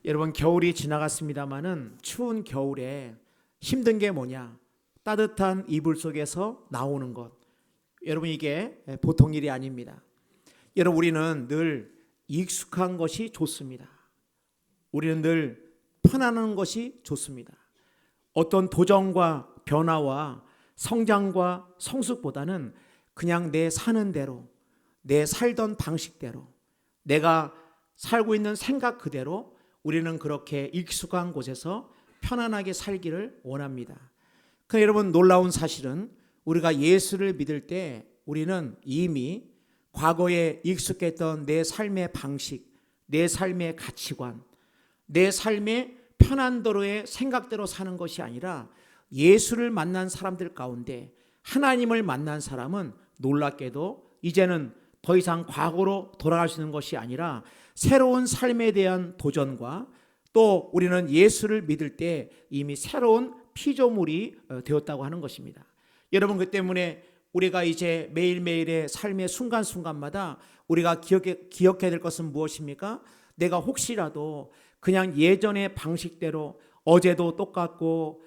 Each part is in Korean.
여러분, 겨울이 지나갔습니다마는 추운 겨울에 힘든 게 뭐냐? 따뜻한 이불 속에서 나오는 것. 여러분, 이게 보통 일이 아닙니다. 여러분, 우리는 늘 익숙한 것이 좋습니다. 우리는 늘 편안한 것이 좋습니다. 어떤 도전과 변화와 성장과 성숙보다는 그냥 내 사는 대로, 내 살던 방식대로, 내가 살고 있는 생각 그대로 우리는 그렇게 익숙한 곳에서 편안하게 살기를 원합니다. 그러나 여러분, 놀라운 사실은 우리가 예수를 믿을 때 우리는 이미 과거에 익숙했던 내 삶의 방식, 내 삶의 가치관, 내 삶의 편안도로의 생각대로 사는 것이 아니라 예수를 만난 사람들 가운데 하나님을 만난 사람은 놀랍게도 이제는 더 이상 과거로 돌아갈 수 있는 것이 아니라 새로운 삶에 대한 도전과 또 우리는 예수를 믿을 때 이미 새로운 피조물이 되었다고 하는 것입니다. 여러분, 그 때문에 우리가 이제 매일매일의 삶의 순간순간마다 우리가 기억해야 될 것은 무엇입니까? 내가 혹시라도 그냥 예전의 방식대로 어제도 똑같고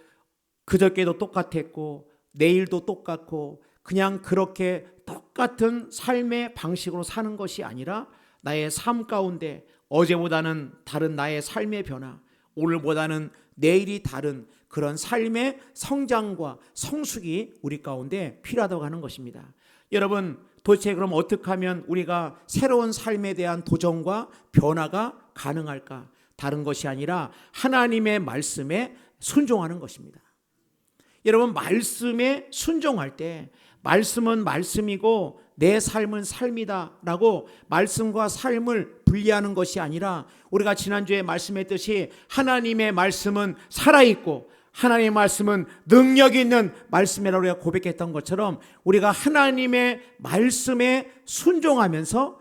그저께도 똑같았고 내일도 똑같고 그냥 그렇게 똑같은 삶의 방식으로 사는 것이 아니라 나의 삶 가운데 어제보다는 다른 나의 삶의 변화, 오늘보다는 내일이 다른 그런 삶의 성장과 성숙이 우리 가운데 필요하다고 하는 것입니다. 여러분, 도대체 그럼 어떻게 하면 우리가 새로운 삶에 대한 도전과 변화가 가능할까? 다른 것이 아니라 하나님의 말씀에 순종하는 것입니다. 여러분, 말씀에 순종할 때 말씀은 말씀이고 내 삶은 삶이다 라고 말씀과 삶을 분리하는 것이 아니라 우리가 지난주에 말씀했듯이 하나님의 말씀은 살아있고 하나님의 말씀은 능력 있는 말씀이라고 우리가 고백했던 것처럼 우리가 하나님의 말씀에 순종하면서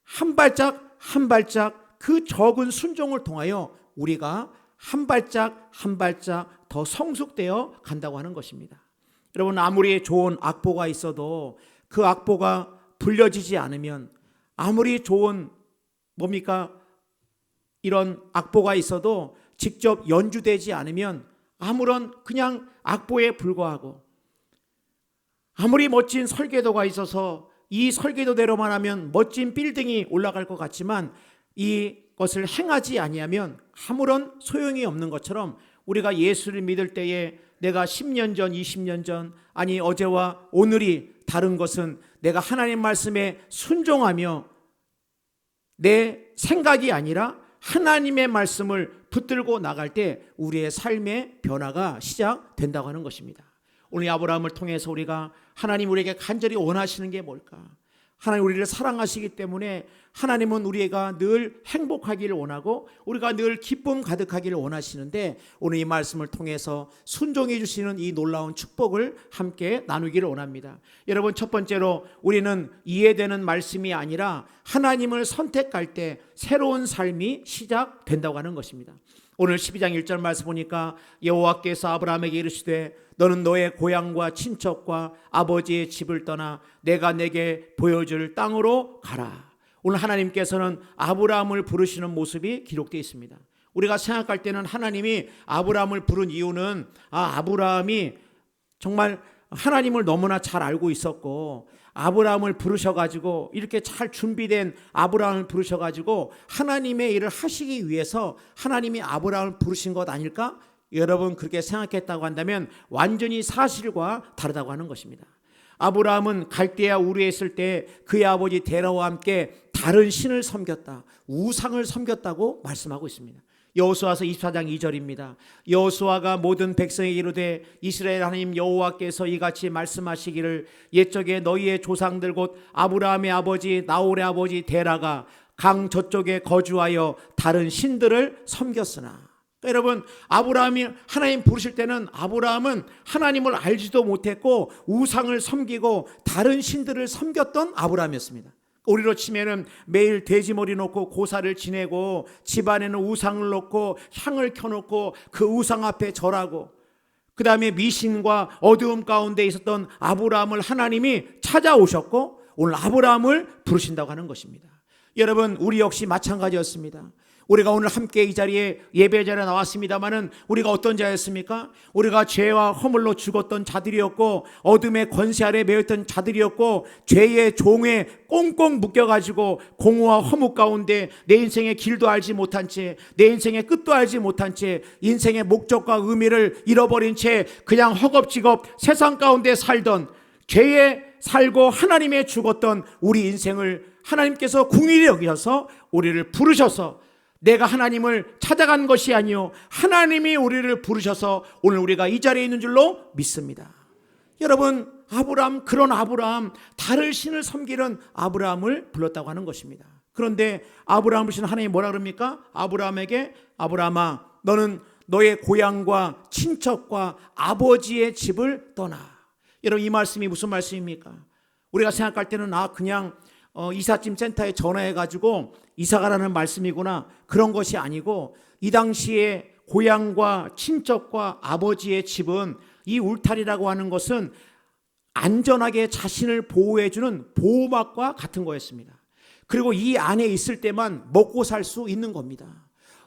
한 발짝 한 발짝 그 적은 순종을 통하여 우리가 한 발짝 한 발짝 더 성숙되어 간다고 하는 것입니다. 여러분, 아무리 좋은 악보가 있어도 그 악보가 불려지지 않으면, 아무리 좋은 이런 악보가 있어도 직접 연주되지 않으면 아무런 그냥 악보에 불과하고, 아무리 멋진 설계도가 있어서 이 설계도대로만 하면 멋진 빌딩이 올라갈 것 같지만 이것을 행하지 아니하면 아무런 소용이 없는 것처럼 우리가 예수를 믿을 때에 내가 10년 전, 20년 전, 아니 어제와 오늘이 다른 것은 내가 하나님 말씀에 순종하며 내 생각이 아니라 하나님의 말씀을 붙들고 나갈 때 우리의 삶의 변화가 시작된다고 하는 것입니다. 오늘 아브라함을 통해서 우리가 하나님 우리에게 간절히 원하시는 게 뭘까? 하나님 우리를 사랑하시기 때문에 하나님은 우리가 늘 행복하기를 원하고 우리가 늘 기쁨 가득하기를 원하시는데 오늘 이 말씀을 통해서 순종해 주시는 이 놀라운 축복을 함께 나누기를 원합니다. 여러분, 첫 번째로 우리는 이해되는 말씀이 아니라 하나님을 선택할 때 새로운 삶이 시작된다고 하는 것입니다. 오늘 12장 1절 말씀 보니까 여호와께서 아브라함에게 이르시되 너는 너의 고향과 친척과 아버지의 집을 떠나 내가 내게 보여줄 땅으로 가라. 오늘 하나님께서는 아브라함을 부르시는 모습이 기록되어 있습니다. 우리가 생각할 때는 하나님이 아브라함을 부른 이유는 아브라함이 정말 하나님을 너무나 잘 알고 있었고 아브라함을 부르셔가지고 이렇게 잘 준비된 아브라함을 부르셔가지고 하나님의 일을 하시기 위해서 하나님이 아브라함을 부르신 것 아닐까? 여러분, 그렇게 생각했다고 한다면 완전히 사실과 다르다고 하는 것입니다. 아브라함은 갈대아 우르에 있을 때 그의 아버지 데라와 함께 다른 신을 섬겼다, 우상을 섬겼다고 말씀하고 있습니다. 여호수아서 24장 2절입니다. 여호수아가 모든 백성에게 이르되 이스라엘 하나님 여호와께서 이같이 말씀하시기를 옛적에 너희의 조상들 곧 아브라함의 아버지 나홀의 아버지 데라가 강 저쪽에 거주하여 다른 신들을 섬겼으나. 여러분, 아브라함이 하나님 부르실 때는 아브라함은 하나님을 알지도 못했고 우상을 섬기고 다른 신들을 섬겼던 아브라함이었습니다. 우리로 치면은 매일 돼지머리 놓고 고사를 지내고 집안에는 우상을 놓고 향을 켜놓고 그 우상 앞에 절하고 그 다음에 미신과 어두움 가운데 있었던 아브라함을 하나님이 찾아오셨고 오늘 아브라함을 부르신다고 하는 것입니다. 여러분, 우리 역시 마찬가지였습니다. 우리가 오늘 함께 이 자리에 예배 자리에 나왔습니다마는 우리가 어떤 자였습니까? 우리가 죄와 허물로 죽었던 자들이었고 어둠의 권세 아래 매였던 자들이었고 죄의 종에 꽁꽁 묶여가지고 공허와 허무 가운데 내 인생의 길도 알지 못한 채 내 인생의 끝도 알지 못한 채 인생의 목적과 의미를 잃어버린 채 그냥 허겁지겁 세상 가운데 살던 죄에 살고 하나님의 죽었던 우리 인생을 하나님께서 긍휼히 여기셔서 우리를 부르셔서 내가 하나님을 찾아간 것이 아니요 하나님이 우리를 부르셔서 오늘 우리가 이 자리에 있는 줄로 믿습니다. 여러분, 아브라함, 그런 아브라함, 다른 신을 섬기는 아브라함을 불렀다고 하는 것입니다. 그런데 아브라함을 부르신 하나님이 뭐라 그럽니까? 아브라함에게 아브라함아 너는 너의 고향과 친척과 아버지의 집을 떠나. 여러분, 이 말씀이 무슨 말씀입니까? 우리가 생각할 때는 그냥 이삿짐 센터에 전화해가지고 이사가라는 말씀이구나, 그런 것이 아니고 이 당시에 고향과 친척과 아버지의 집은 이 울타리라고 하는 것은 안전하게 자신을 보호해주는 보호막과 같은 거였습니다. 그리고 이 안에 있을 때만 먹고 살 수 있는 겁니다.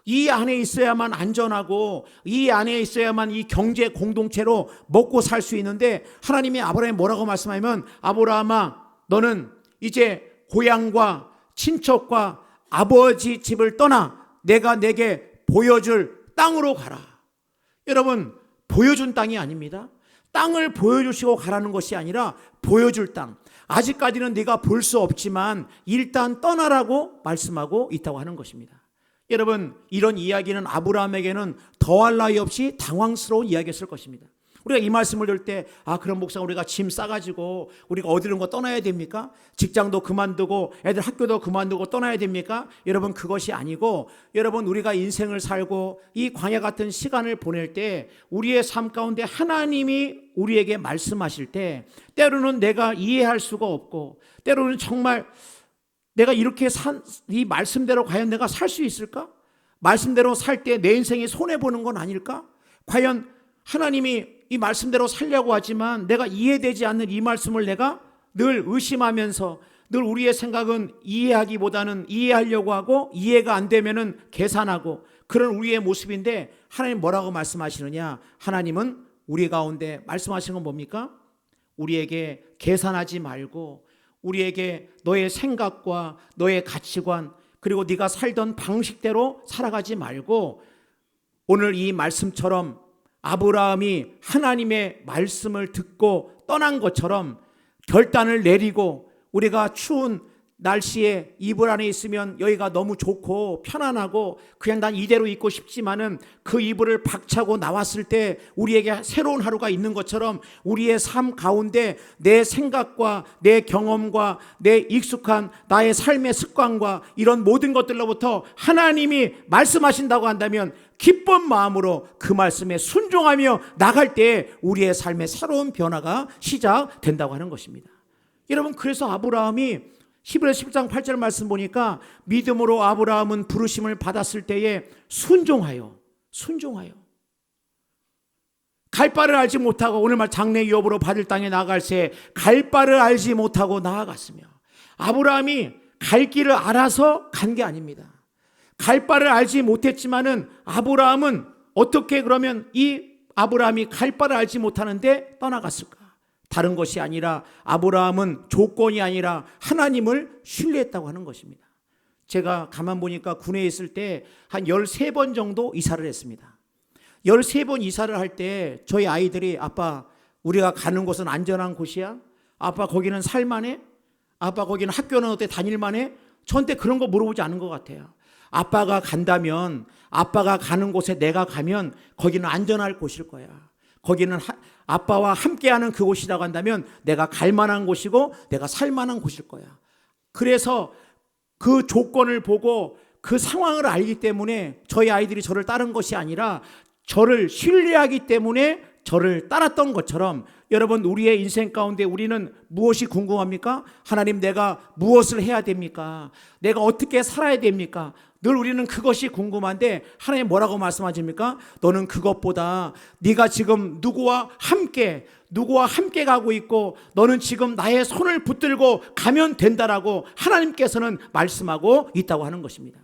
이 안에 있어야만 안전하고 이 안에 있어야만 이 경제 공동체로 먹고 살 수 있는데 하나님이 아브라함에 뭐라고 말씀하면 아브라함아 너는 이제 고향과 친척과 아버지 집을 떠나 내가 내게 보여줄 땅으로 가라. 여러분, 보여준 땅이 아닙니다. 땅을 보여주시고 가라는 것이 아니라 보여줄 땅. 아직까지는 네가 볼 수 없지만 일단 떠나라고 말씀하고 있다고 하는 것입니다. 여러분, 이런 이야기는 아브라함에게는 더할 나위 없이 당황스러운 이야기였을 것입니다. 우리가 이 말씀을 들을 때 그럼 목사 우리가 짐 싸가지고 우리가 어디로 떠나야 됩니까? 직장도 그만두고 애들 학교도 그만두고 떠나야 됩니까? 여러분, 그것이 아니고 여러분, 우리가 인생을 살고 이 광야 같은 시간을 보낼 때 우리의 삶 가운데 하나님이 우리에게 말씀하실 때 때로는 내가 이해할 수가 없고 때로는 정말 내가 이렇게 이 말씀대로 과연 내가 살 수 있을까? 말씀대로 살 때 내 인생이 손해보는 건 아닐까? 과연 하나님이 이 말씀대로 살려고 하지만 내가 이해되지 않는 이 말씀을 내가 늘 의심하면서 늘 우리의 생각은 이해하기보다는 이해하려고 하고 이해가 안 되면은 계산하고 그런 우리의 모습인데 하나님 뭐라고 말씀하시느냐? 하나님은 우리 가운데 말씀하시는 건 뭡니까? 우리에게 계산하지 말고 우리에게 너의 생각과 너의 가치관 그리고 네가 살던 방식대로 살아가지 말고 오늘 이 말씀처럼 아브라함이 하나님의 말씀을 듣고 떠난 것처럼 결단을 내리고 우리가 추운 날씨에 이불 안에 있으면 여기가 너무 좋고 편안하고 그냥 난 이대로 있고 싶지만은 그 이불을 박차고 나왔을 때 우리에게 새로운 하루가 있는 것처럼 우리의 삶 가운데 내 생각과 내 경험과 내 익숙한 나의 삶의 습관과 이런 모든 것들로부터 하나님이 말씀하신다고 한다면 기쁜 마음으로 그 말씀에 순종하며 나갈 때 우리의 삶의 새로운 변화가 시작된다고 하는 것입니다. 여러분, 그래서 아브라함이 히브리서 10장 8절 말씀 보니까 믿음으로 아브라함은 부르심을 받았을 때에 순종하여 갈 바를 알지 못하고 오늘 말 장래 유업으로 받을 땅에 나아갈 새 갈 바를 알지 못하고 나아갔으며 아브라함이 갈 길을 알아서 간 게 아닙니다. 갈 바를 알지 못했지만은 아브라함은 어떻게 그러면 이 아브라함이 갈 바를 알지 못하는데 떠나갔을까? 다른 것이 아니라 아브라함은 조건이 아니라 하나님을 신뢰했다고 하는 것입니다. 제가 가만 보니까 군에 있을 때 한 13번 정도 이사를 했습니다. 13번 이사를 할 때 저희 아이들이 아빠 우리가 가는 곳은 안전한 곳이야? 아빠 거기는 살만해? 아빠 거기는 학교는 어때 다닐만해? 저한테 그런 거 물어보지 않은 것 같아요. 아빠가 간다면 아빠가 가는 곳에 내가 가면 거기는 안전할 곳일 거야. 거기는 아빠와 함께하는 그곳이라고 한다면 내가 갈 만한 곳이고 내가 살 만한 곳일 거야. 그래서 그 조건을 보고 그 상황을 알기 때문에 저희 아이들이 저를 따른 것이 아니라 저를 신뢰하기 때문에 저를 따랐던 것처럼 여러분 우리의 인생 가운데 우리는 무엇이 궁금합니까? 하나님 내가 무엇을 해야 됩니까? 내가 어떻게 살아야 됩니까? 늘 우리는 그것이 궁금한데 하나님 뭐라고 말씀하십니까? 너는 그것보다 네가 지금 누구와 함께 가고 있고 너는 지금 나의 손을 붙들고 가면 된다라고 하나님께서는 말씀하고 있다고 하는 것입니다.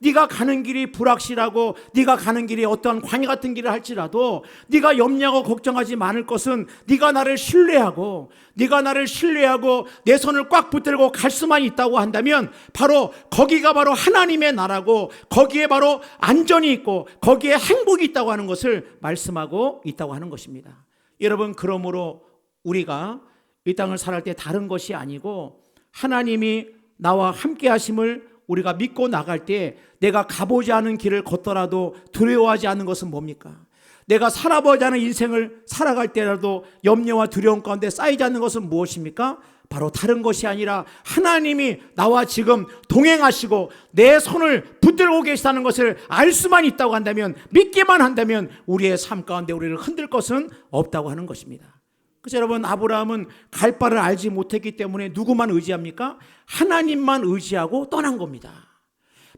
네가 가는 길이 불확실하고 네가 가는 길이 어떠한 광야 같은 길을 할지라도 네가 염려하고 걱정하지 않을 것은 네가 나를 신뢰하고 내 손을 꽉 붙들고 갈 수만 있다고 한다면 바로 거기가 바로 하나님의 나라고 거기에 바로 안전이 있고 거기에 행복이 있다고 하는 것을 말씀하고 있다고 하는 것입니다. 여러분, 그러므로 우리가 이 땅을 살아갈 때 다른 것이 아니고 하나님이 나와 함께 하심을 우리가 믿고 나갈 때 내가 가보지 않은 길을 걷더라도 두려워하지 않는 것은 뭡니까? 내가 살아보지 않은 인생을 살아갈 때라도 염려와 두려움 가운데 쌓이지 않는 것은 무엇입니까? 바로 다른 것이 아니라 하나님이 나와 지금 동행하시고 내 손을 붙들고 계시다는 것을 알 수만 있다고 한다면, 믿기만 한다면 우리의 삶 가운데 우리를 흔들 것은 없다고 하는 것입니다. 그래서 여러분, 아브라함은 갈 바를 알지 못했기 때문에 누구만 의지합니까? 하나님만 의지하고 떠난 겁니다.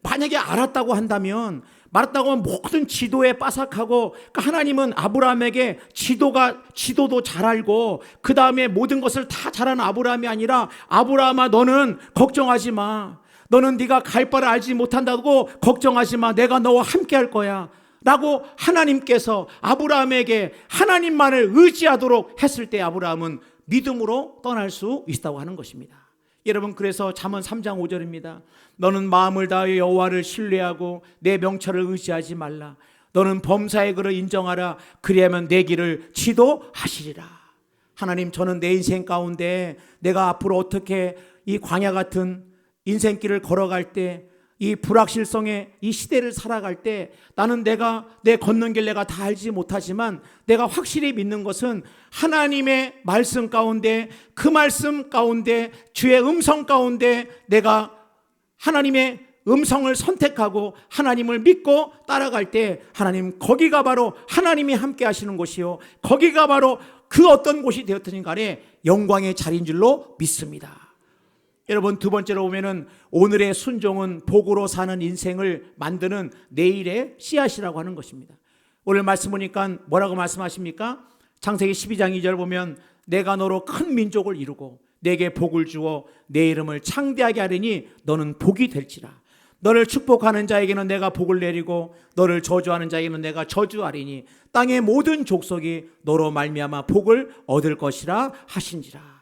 만약에 알았다고 한다면, 모든 지도에 빠삭하고, 하나님은 아브라함에게 지도도 잘 알고 그 다음에 모든 것을 다 잘하는 아브라함이 아니라, 아브라함아 너는 걱정하지 마, 너는 네가 갈 바를 알지 못한다고 걱정하지 마, 내가 너와 함께 할 거야 라고 하나님께서 아브라함에게 하나님만을 의지하도록 했을 때 아브라함은 믿음으로 떠날 수 있다고 하는 것입니다. 여러분, 그래서 잠언 3장 5절입니다. 너는 마음을 다하여 여호와를 신뢰하고 내 명철을 의지하지 말라. 너는 범사의 그를 인정하라. 그리하면 내 길을 지도하시리라. 하나님, 저는 내 인생 가운데 내가 앞으로 어떻게 이 광야 같은 인생길을 걸어갈 때, 이 불확실성의 이 시대를 살아갈 때 나는 내 걷는 길 내가 다 알지 못하지만 내가 확실히 믿는 것은 하나님의 말씀 가운데, 그 말씀 가운데, 주의 음성 가운데 내가 하나님의 음성을 선택하고 하나님을 믿고 따라갈 때 하나님, 거기가 바로 하나님이 함께 하시는 곳이요, 거기가 바로 그 어떤 곳이 되었든 간에 영광의 자리인 줄로 믿습니다. 여러분, 두 번째로 보면은 오늘의 순종은 복으로 사는 인생을 만드는 내일의 씨앗이라고 하는 것입니다. 오늘 말씀 보니까 뭐라고 말씀하십니까? 창세기 12장 2절 보면 내가 너로 큰 민족을 이루고 내게 복을 주어 내 이름을 창대하게 하리니 너는 복이 될지라. 너를 축복하는 자에게는 내가 복을 내리고 너를 저주하는 자에게는 내가 저주하리니 땅의 모든 족속이 너로 말미암아 복을 얻을 것이라 하신지라.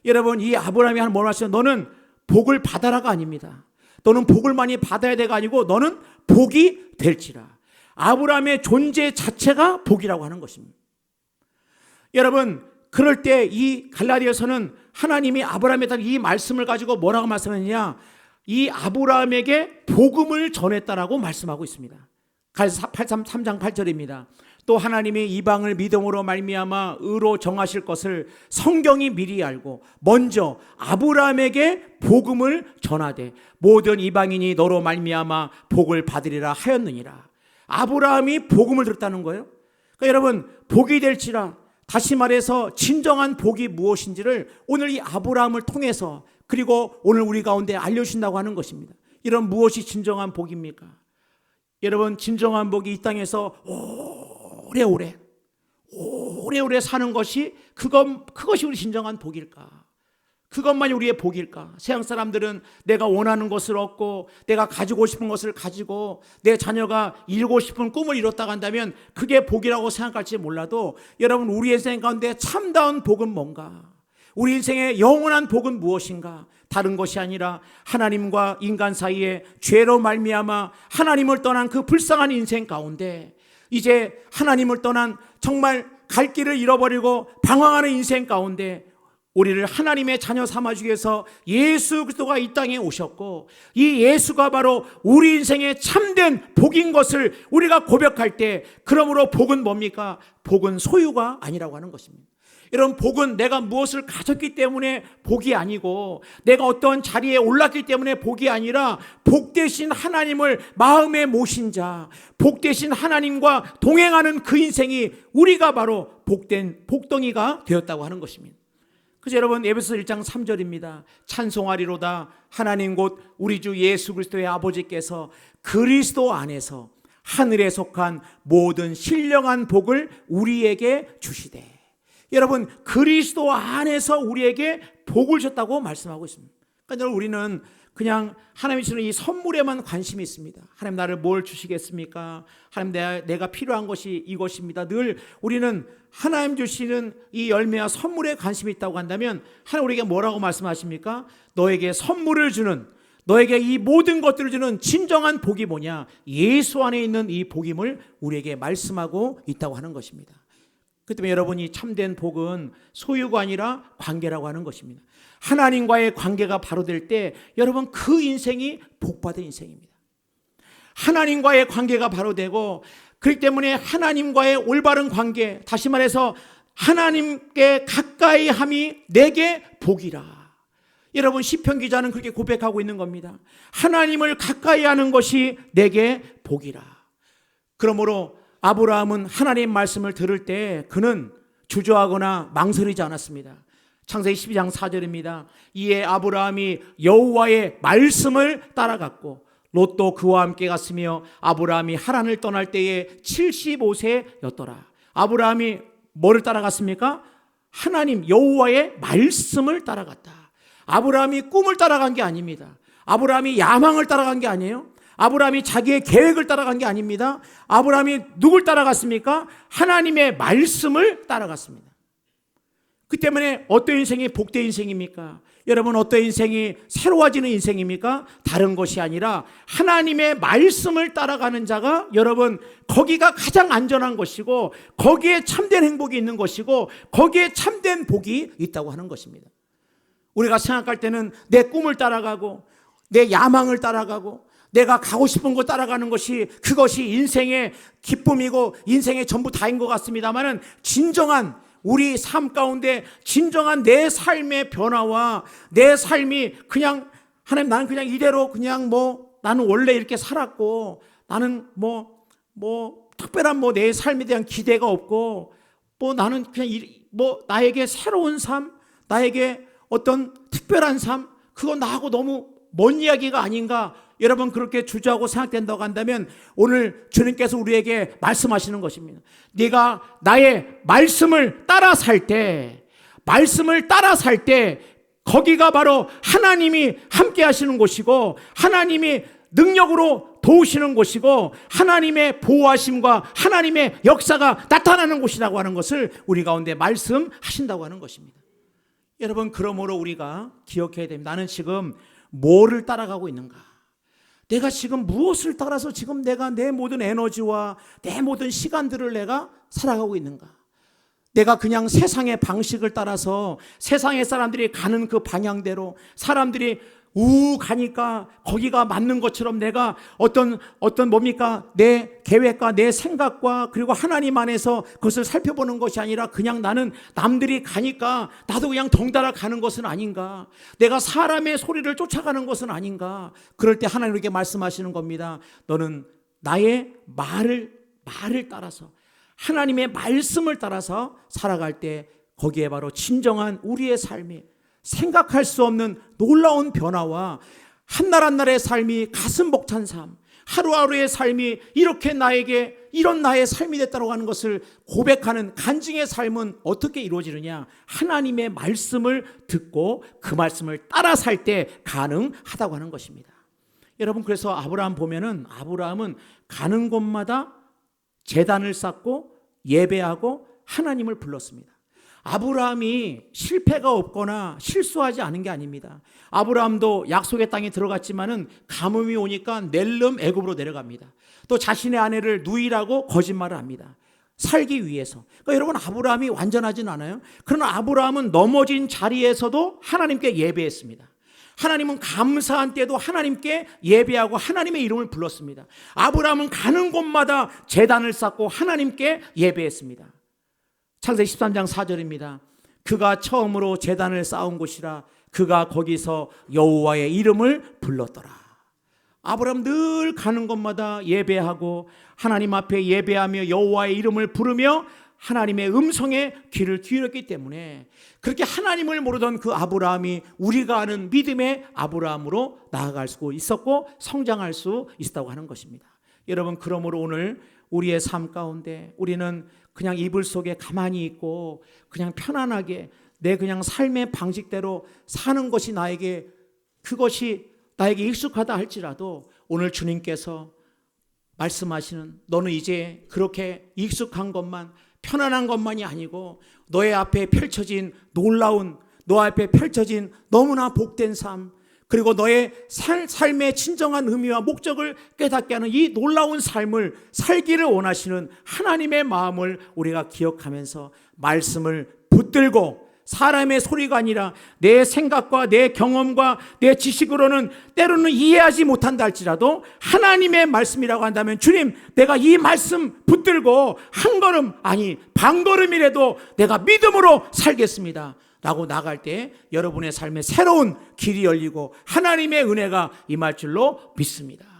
여러분, 이 아브라함이 하는 뭘 말씀하시죠? 너는 복을 받아라가 아닙니다. 너는 복을 많이 받아야 돼가 아니고 너는 복이 될지라. 아브라함의 존재 자체가 복이라고 하는 것입니다. 여러분, 그럴 때 이 갈라디아서는 하나님이 아브라함에다 이 말씀을 가지고 뭐라고 말씀하느냐, 이 아브라함에게 복음을 전했다라고 말씀하고 있습니다. 3장 8절입니다. 또 하나님이 이방을 믿음으로 말미암아 의로 정하실 것을 성경이 미리 알고 먼저 아브라함에게 복음을 전하되 모든 이방인이 너로 말미암아 복을 받으리라 하였느니라. 아브라함이 복음을 들었다는 거예요. 그러니까 여러분, 복이 될지라, 다시 말해서 진정한 복이 무엇인지를 오늘 이 아브라함을 통해서, 그리고 오늘 우리 가운데 알려주신다고 하는 것입니다. 이런 무엇이 진정한 복입니까? 여러분, 진정한 복이 이 땅에서 오래오래 사는 것이 그것이 우리 진정한 복일까? 그것만이 우리의 복일까? 세상 사람들은 내가 원하는 것을 얻고 내가 가지고 싶은 것을 가지고 내 자녀가 이루고 싶은 꿈을 이뤘다고 한다면 그게 복이라고 생각할지 몰라도, 여러분, 우리 인생 가운데 참다운 복은 뭔가? 우리 인생의 영원한 복은 무엇인가? 다른 것이 아니라 하나님과 인간 사이에 죄로 말미암아 하나님을 떠난 그 불쌍한 인생 가운데, 이제 하나님을 떠난 정말 갈 길을 잃어버리고 방황하는 인생 가운데 우리를 하나님의 자녀 삼아주기 위해서 예수 그리스도가 이 땅에 오셨고, 이 예수가 바로 우리 인생의 참된 복인 것을 우리가 고백할 때, 그러므로 복은 뭡니까? 복은 소유가 아니라고 하는 것입니다. 여러분, 복은 내가 무엇을 가졌기 때문에 복이 아니고 내가 어떤 자리에 올랐기 때문에 복이 아니라 복 대신 하나님을 마음에 모신 자, 복 대신 하나님과 동행하는 그 인생이 우리가 바로 복된 복덩이가 되었다고 하는 것입니다. 그래서 여러분, 에베소서 1장 3절입니다. 찬송하리로다 하나님 곧 우리 주 예수 그리스도의 아버지께서 그리스도 안에서 하늘에 속한 모든 신령한 복을 우리에게 주시되. 여러분, 그리스도 안에서 우리에게 복을 줬다고 말씀하고 있습니다. 그러니까 우리는 그냥 하나님이 주는 이 선물에만 관심이 있습니다. 하나님 나를 뭘 주시겠습니까? 하나님 내가 필요한 것이 이것입니다. 늘 우리는 하나님 주시는 이 열매와 선물에 관심이 있다고 한다면 하나님 우리에게 뭐라고 말씀하십니까? 너에게 선물을 주는, 너에게 이 모든 것들을 주는 진정한 복이 뭐냐? 예수 안에 있는 이 복임을 우리에게 말씀하고 있다고 하는 것입니다. 그렇기 때문에 여러분이 참된 복은 소유가 아니라 관계라고 하는 것입니다. 하나님과의 관계가 바로 될 때 여러분 그 인생이 복받은 인생입니다. 하나님과의 관계가 바로 되고, 그렇기 때문에 하나님과의 올바른 관계, 다시 말해서 하나님께 가까이 함이 내게 복이라. 여러분 시편 기자는 그렇게 고백하고 있는 겁니다. 하나님을 가까이 하는 것이 내게 복이라. 그러므로 아브라함은 하나님 말씀을 들을 때 그는 주저하거나 망설이지 않았습니다. 창세기 12장 4절입니다. 이에 아브라함이 여호와의 말씀을 따라갔고 롯도 그와 함께 갔으며 아브라함이 하란을 떠날 때에 75세였더라. 아브라함이 뭐를 따라갔습니까? 하나님 여호와의 말씀을 따라갔다. 아브라함이 꿈을 따라간 게 아닙니다. 아브라함이 야망을 따라간 게 아니에요. 아브라함이 자기의 계획을 따라간 게 아닙니다. 아브라함이 누굴 따라갔습니까? 하나님의 말씀을 따라갔습니다. 그 때문에 어떤 인생이 복된 인생입니까? 여러분 어떤 인생이 새로워지는 인생입니까? 다른 것이 아니라 하나님의 말씀을 따라가는 자가 여러분 거기가 가장 안전한 것이고 거기에 참된 행복이 있는 것이고 거기에 참된 복이 있다고 하는 것입니다. 우리가 생각할 때는 내 꿈을 따라가고 내 야망을 따라가고 내가 가고 싶은 곳 따라가는 것이 그것이 인생의 기쁨이고 인생의 전부 다인 것 같습니다만은 진정한 우리 삶 가운데 진정한 내 삶의 변화와 내 삶이 그냥 하나님 나는 그냥 이대로 그냥 나는 원래 이렇게 살았고 나는 특별한 내 삶에 대한 기대가 없고 나는 그냥 나에게 새로운 삶, 나에게 어떤 특별한 삶, 그건 나하고 너무 먼 이야기가 아닌가. 여러분 그렇게 주저하고 생각된다고 한다면 오늘 주님께서 우리에게 말씀하시는 것입니다. 네가 나의 말씀을 따라 살 때 거기가 바로 하나님이 함께 하시는 곳이고 하나님이 능력으로 도우시는 곳이고 하나님의 보호하심과 하나님의 역사가 나타나는 곳이라고 하는 것을 우리 가운데 말씀하신다고 하는 것입니다. 여러분 그러므로 우리가 기억해야 됩니다. 나는 지금 뭐를 따라가고 있는가? 내가 지금 무엇을 따라서 지금 내가 내 모든 에너지와 내 모든 시간들을 내가 살아가고 있는가? 내가 그냥 세상의 방식을 따라서 세상의 사람들이 가는 그 방향대로 사람들이 가니까 거기가 맞는 것처럼 내가 어떤 내 계획과 내 생각과 그리고 하나님 안에서 그것을 살펴보는 것이 아니라 그냥 나는 남들이 가니까 나도 그냥 덩달아 가는 것은 아닌가? 내가 사람의 소리를 쫓아가는 것은 아닌가? 그럴 때 하나님께 말씀하시는 겁니다. 너는 나의 말을 따라서 하나님의 말씀을 따라서 살아갈 때 거기에 바로 진정한 우리의 삶이 생각할 수 없는 놀라운 변화와 한날 한날의 삶이 가슴 벅찬 삶, 하루하루의 삶이 이렇게 나에게 이런 나의 삶이 됐다고 하는 것을 고백하는 간증의 삶은 어떻게 이루어지느냐? 하나님의 말씀을 듣고 그 말씀을 따라 살 때 가능하다고 하는 것입니다. 여러분 그래서 아브라함 보면은 아브라함은 가는 곳마다 제단을 쌓고 예배하고 하나님을 불렀습니다. 아브라함이 실패가 없거나 실수하지 않은 게 아닙니다. 아브라함도 약속의 땅에 들어갔지만은 가뭄이 오니까 낼름 애굽으로 내려갑니다. 또 자신의 아내를 누이라고 거짓말을 합니다. 살기 위해서. 그러니까 여러분 아브라함이 완전하진 않아요. 그러나 아브라함은 넘어진 자리에서도 하나님께 예배했습니다. 하나님은 감사한 때도 하나님께 예배하고 하나님의 이름을 불렀습니다. 아브라함은 가는 곳마다 제단을 쌓고 하나님께 예배했습니다. 창세기 13장 4절입니다. 그가 처음으로 제단을 쌓은 곳이라 그가 거기서 여호와의 이름을 불렀더라. 아브라함 늘 가는 곳마다 예배하고 하나님 앞에 예배하며 여호와의 이름을 부르며 하나님의 음성에 귀를 기울였기 때문에 그렇게 하나님을 모르던 그 아브라함이 우리가 아는 믿음의 아브라함으로 나아갈 수 있었고 성장할 수 있었다고 하는 것입니다. 여러분 그러므로 오늘 우리의 삶 가운데 우리는 그냥 이불 속에 가만히 있고 그냥 편안하게 내 그냥 삶의 방식대로 사는 것이 나에게 그것이 나에게 익숙하다 할지라도 오늘 주님께서 말씀하시는 너는 이제 그렇게 익숙한 것만 편안한 것만이 아니고 너의 앞에 펼쳐진 놀라운 너 앞에 펼쳐진 너무나 복된 삶 그리고 너의 삶의 진정한 의미와 목적을 깨닫게 하는 이 놀라운 삶을 살기를 원하시는 하나님의 마음을 우리가 기억하면서 말씀을 붙들고 사람의 소리가 아니라 내 생각과 내 경험과 내 지식으로는 때로는 이해하지 못한다 할지라도 하나님의 말씀이라고 한다면 주님 내가 이 말씀 붙들고 한 걸음 아니 반 걸음이라도 내가 믿음으로 살겠습니다 라고 나갈 때 여러분의 삶에 새로운 길이 열리고 하나님의 은혜가 임할 줄로 믿습니다.